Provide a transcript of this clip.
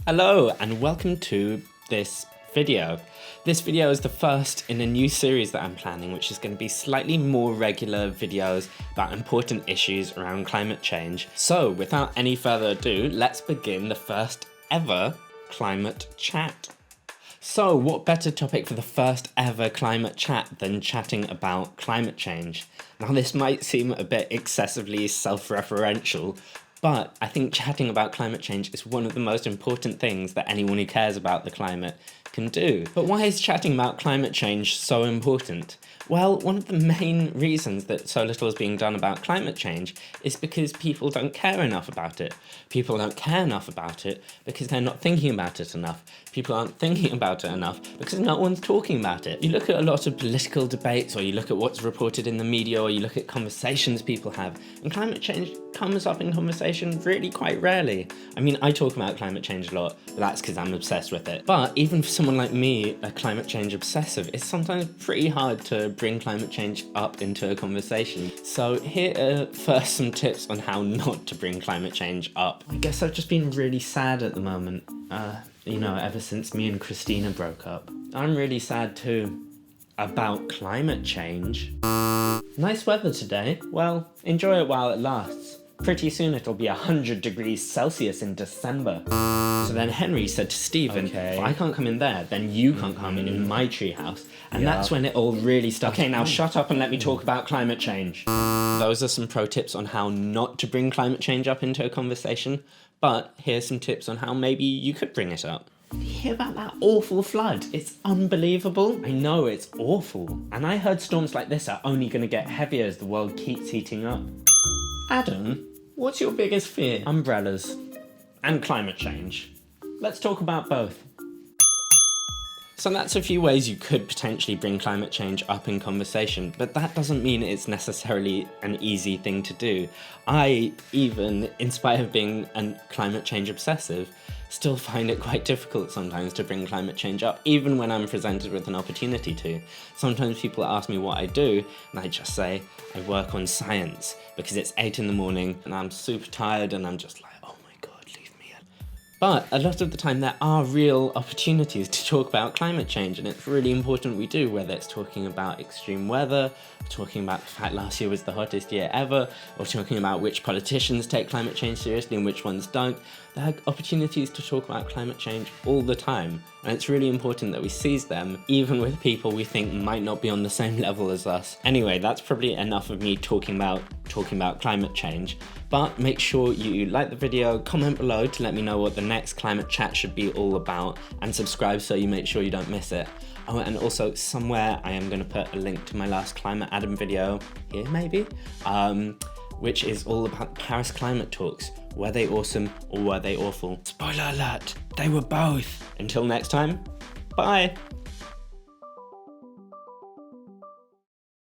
Hello and welcome to this video. This video is the first in a new series that I'm planning, which is going to be slightly more regular videos about important issues around climate change. So without any further ado, let's begin the first ever climate chat. So what better topic for the first ever climate chat than chatting about climate change? Now this might seem a bit excessively self-referential, but I think chatting about climate change is one of the most important things that anyone who cares about the climate can do. But why is chatting about climate change so important? Well, one of the main reasons that so little is being done about climate change is because people don't care enough about it. People don't care enough about it because they're not thinking about it enough. People aren't thinking about it enough because no one's talking about it. You look at a lot of political debates, or you look at what's reported in the media, or you look at conversations people have, and climate change comes up in conversation really quite rarely. I mean, I talk about climate change a lot, but that's because I'm obsessed with it. But even for someone like me, a climate change obsessive, it's sometimes pretty hard to bring climate change up into a conversation. So here are first some tips on how not to bring climate change up. I guess I've just been really sad at the moment, you know, ever since me and Christina broke up. I'm really sad too. About climate change. Nice weather today. Well, enjoy it while it lasts. Pretty soon it'll be 100 degrees Celsius in December. So then Henry said to Stephen, if I can't come in there, then you can't come in my treehouse. And that's when it all really started. Okay, now shut up and let me talk about climate change. Those are some pro tips on how not to bring climate change up into a conversation. But here's some tips on how maybe you could bring it up. Did you hear about that awful flood? It's unbelievable. I know, it's awful. And I heard storms like this are only going to get heavier as the world keeps heating up. Adam, what's your biggest fear? Umbrellas and climate change. Let's talk about both. So that's a few ways you could potentially bring climate change up in conversation, but that doesn't mean it's necessarily an easy thing to do. I, even in spite of being a climate change obsessive, still find it quite difficult sometimes to bring climate change up, even when I'm presented with an opportunity to. Sometimes people ask me what I do, and I just say, I work on science, because it's 8 in the morning, and I'm super tired, and I'm just like, oh my god, leave me alone. But a lot of the time there are real opportunities to talk about climate change, and it's really important we do, whether it's talking about extreme weather, talking about the fact last year was the hottest year ever, or talking about which politicians take climate change seriously and which ones don't. There are opportunities to talk about climate change all the time, and it's really important that we seize them, even with people we think might not be on the same level as us. Anyway, that's probably enough of me talking about climate change, but make sure you like the video, comment below to let me know what the next climate chat should be all about, and subscribe so you make sure you don't miss it. Oh, and also somewhere I am going to put a link to my last ClimateAdam video, here maybe, which is all about Paris climate talks. Were they awesome or were they awful? Spoiler alert, they were both. Until next time, bye.